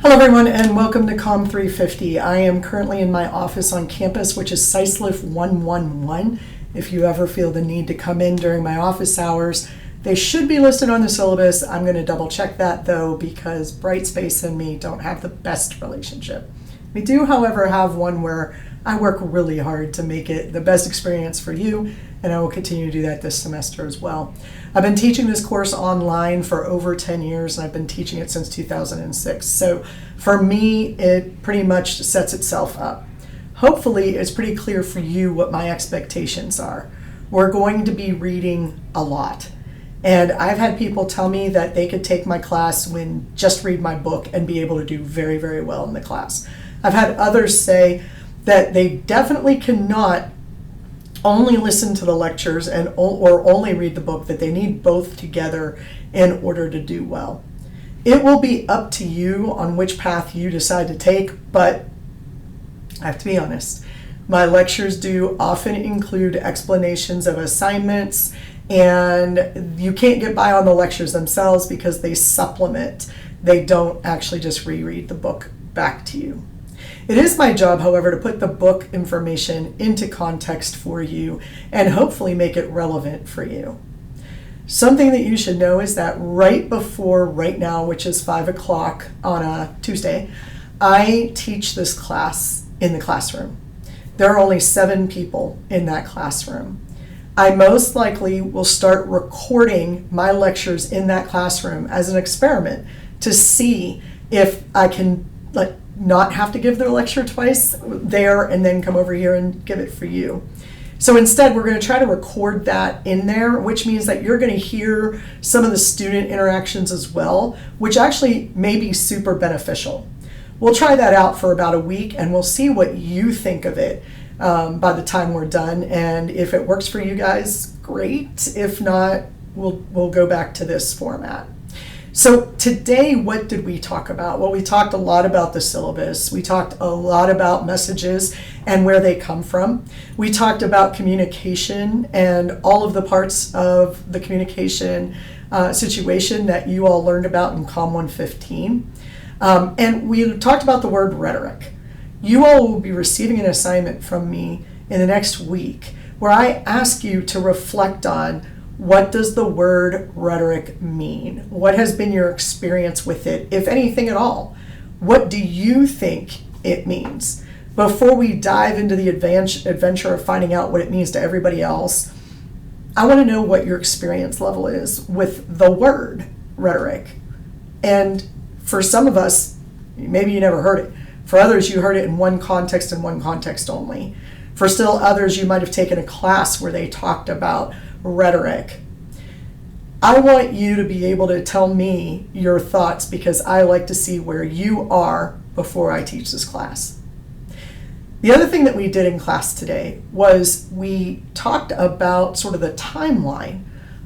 Hello everyone and welcome to COM 350. I am currently in my office on campus, which is Sisliff 111. If you ever feel the need to come in during my office hours, they should be listed on the syllabus. I'm going to double check that though, because Brightspace and me don't have the best relationship. We do, however, have one where I work really hard to make it the best experience for you, and I will continue to do that this semester as well. I've been teaching this course online for over 10 years, and I've been teaching it since 2006. So for me, it pretty much sets itself up. Hopefully, it's pretty clear for you what my expectations are. We're going to be reading a lot. And I've had people tell me that they could take my class and just read my book and be able to do very, very well in the class. I've had others say that they definitely cannot only listen to the lectures or only read the book, that they need both together in order to do well. It will be up to you on which path you decide to take, but I have to be honest, my lectures do often include explanations of assignments, and you can't get by on the lectures themselves because they supplement. They don't actually just reread the book back to you. It is my job, however, to put the book information into context for you and hopefully make it relevant for you. Something that you should know is that right before right now, which is 5 o'clock on a Tuesday, I teach this class in the classroom. There are only 7 people in that classroom. I most likely will start recording my lectures in that classroom as an experiment to see if I can not have to give their lecture twice there and then come over here and give it for you. So instead, we're going to try to record that in there, which means that you're going to hear some of the student interactions as well, which actually may be super beneficial. We'll try that out for about a week and we'll see what you think of it by the time we're done. And if it works for you guys, great. If not, we'll go back to this format. So today, what did we talk about? Well, we talked a lot about the syllabus. We talked a lot about messages and where they come from. We talked about communication and all of the parts of the communication situation that you all learned about in COM 115. And we talked about the word rhetoric. You all will be receiving an assignment from me in the next week where I ask you to reflect on, what does the word rhetoric mean? What has been your experience with it, if anything at all? What do you think it means? Before we dive into the adventure of finding out what it means to everybody else, I want to know what your experience level is with the word rhetoric. And for some of us, maybe you never heard it. For others, you heard it in one context and one context only. For still others, you might have taken a class where they talked about rhetoric. I want you to be able to tell me your thoughts because I like to see where you are before I teach this class. The other thing that we did in class today was we talked about sort of the timeline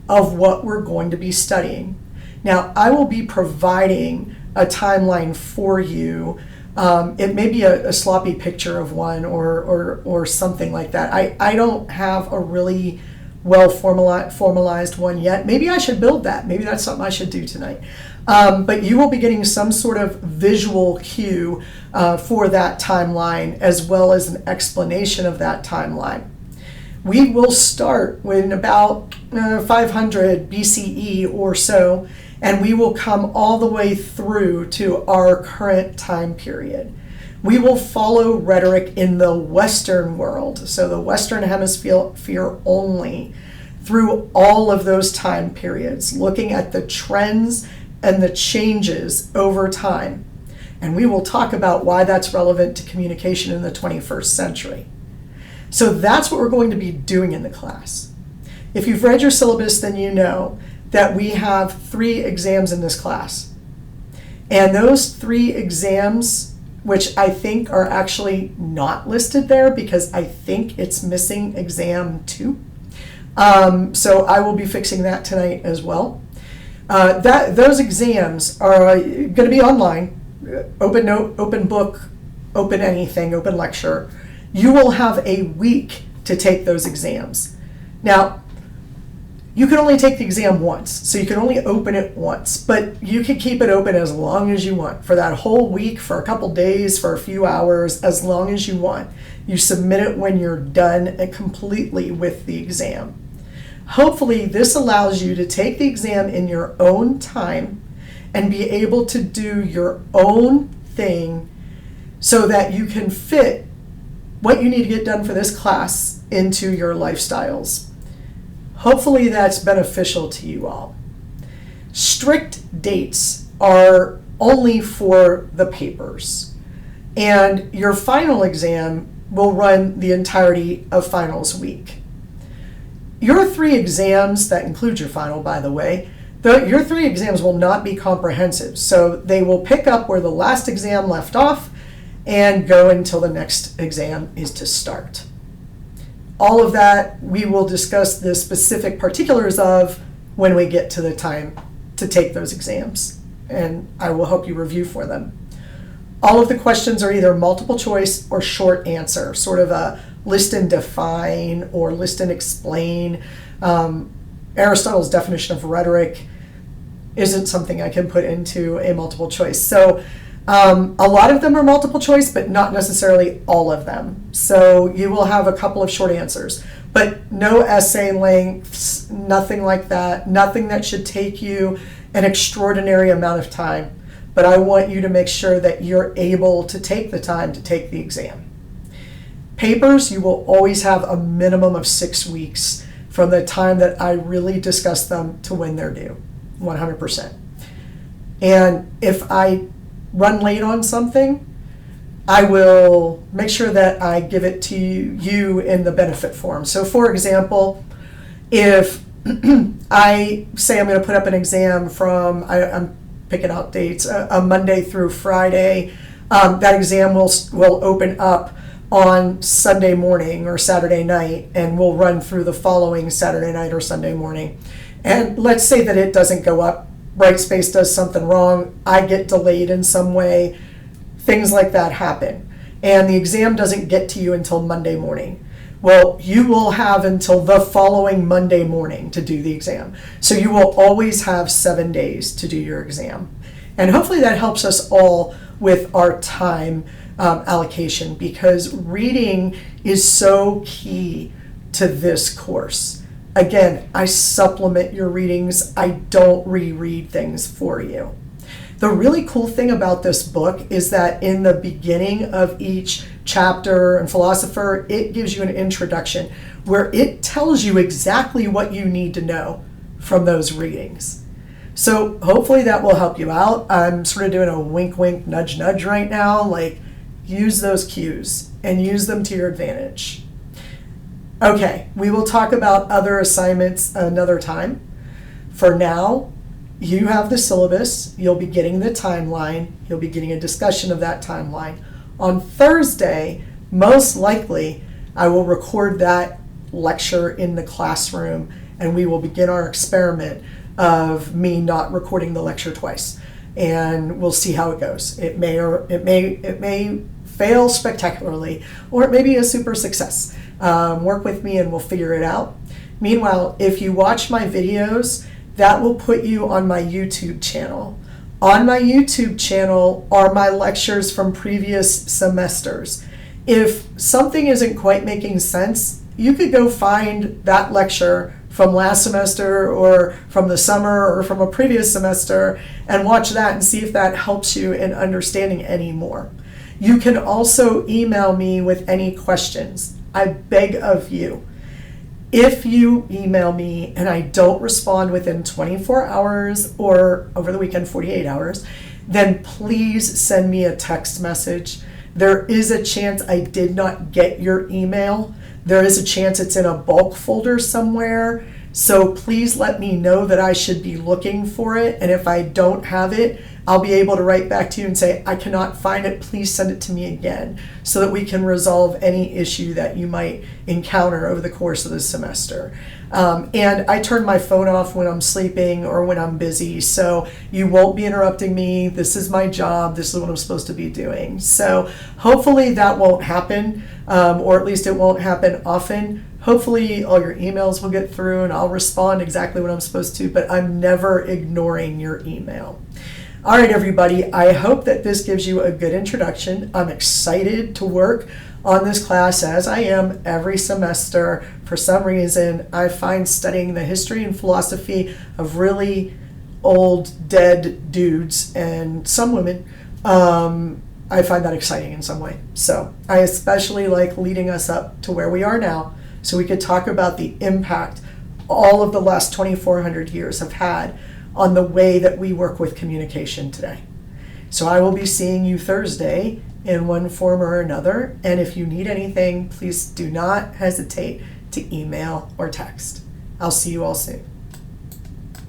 of what we're going to be studying. Now, I will be providing a timeline for you. It may be a sloppy picture of one or something like that. I don't have a really well formalized one yet. Maybe I should build that. Maybe that's something I should do tonight. But you will be getting some sort of visual cue for that timeline, as well as an explanation of that timeline. We will start with about 500 BCE or so, and we will come all the way through to our current time period. We will follow rhetoric in the Western world, so the Western Hemisphere only, through all of those time periods, looking at the trends and the changes over time. And we will talk about why that's relevant to communication in the 21st century. So that's what we're going to be doing in the class. If you've read your syllabus, then you know that we have 3 exams in this class. And those 3 exams, which I think are actually not listed there because I think it's missing exam 2. So I will be fixing that tonight as well. Those exams are going to be online, open note, open book, open anything, open lecture. You will have a week to take those exams. Now, You can only take the exam once, so you can only open it once, but you can keep it open as long as you want, for that whole week, for a couple days, for a few hours, as long as you want. You submit it when you're done completely with the exam. Hopefully, this allows you to take the exam in your own time and be able to do your own thing so that you can fit what you need to get done for this class into your lifestyles. Hopefully that's beneficial to you all. Strict dates are only for the papers, and your final exam will run the entirety of finals week. Your 3 exams, that includes your final, by the way, your 3 exams will not be comprehensive, so they will pick up where the last exam left off and go until the next exam is to start. All of that we will discuss the specific particulars of when we get to the time to take those exams, and I will help you review for them. All of the questions are either multiple choice or short answer, sort of a list and define or list and explain. Aristotle's definition of rhetoric isn't something I can put into a multiple choice. So a lot of them are multiple choice, but not necessarily all of them. So you will have a couple of short answers, but no essay lengths, nothing like that, nothing that should take you an extraordinary amount of time. But I want you to make sure that you're able to take the time to take the exam. Papers, you will always have a minimum of 6 weeks from the time that I really discuss them to when they're due, 100%. And if I run late on something, I will make sure that I give it to you in the benefit form. So for example, if I say I'm going to put up an exam from, I'm picking out dates, a Monday through Friday, that exam will open up on Sunday morning or Saturday night, and we'll run through the following Saturday night or Sunday morning. And let's say that it doesn't go up, Brightspace does something wrong, I get delayed in some way, things like that happen, and the exam doesn't get to you until Monday morning. Well, you will have until the following Monday morning to do the exam. So you will always have 7 days to do your exam. And hopefully that helps us all with our time allocation, because reading is so key to this course. Again, I supplement your readings. I don't reread things for you. The really cool thing about this book is that in the beginning of each chapter and philosopher, it gives you an introduction where it tells you exactly what you need to know from those readings. So hopefully that will help you out. I'm sort of doing a wink, wink, nudge, nudge right now. Like, use those cues and use them to your advantage. Okay, we will talk about other assignments another time. For now, you have the syllabus, you'll be getting the timeline, you'll be getting a discussion of that timeline. On Thursday, most likely, I will record that lecture in the classroom, and we will begin our experiment of me not recording the lecture twice. And we'll see how it goes. It may fail spectacularly, or it may be a super success. Work with me and we'll figure it out. Meanwhile, if you watch my videos, that will put you on my YouTube channel. On my YouTube channel are my lectures from previous semesters. If something isn't quite making sense, you could go find that lecture from last semester or from the summer or from a previous semester and watch that and see if that helps you in understanding any more. You can also email me with any questions. I beg of you. If you email me and I don't respond within 24 hours or over the weekend 48 hours, then please send me a text message. There is a chance I did not get your email. There is a chance it's in a bulk folder somewhere. So please let me know that I should be looking for it. And if I don't have it, I'll be able to write back to you and say, I cannot find it, please send it to me again, so that we can resolve any issue that you might encounter over the course of the semester. And I turn my phone off when I'm sleeping or when I'm busy, so you won't be interrupting me. This is my job. This is what I'm supposed to be doing. So hopefully that won't happen, or at least it won't happen often. Hopefully all your emails will get through and I'll respond exactly what I'm supposed to, but I'm never ignoring your email. All right, everybody, I hope that this gives you a good introduction. I'm excited to work on this class, as I am every semester. For some reason, I find studying the history and philosophy of really old, dead dudes and some women, I find that exciting in some way. So I especially like leading us up to where we are now, so we could talk about the impact all of the last 2,400 years have had on the way that we work with communication today. So I will be seeing you Thursday in one form or another. And if you need anything, please do not hesitate to email or text. I'll see you all soon.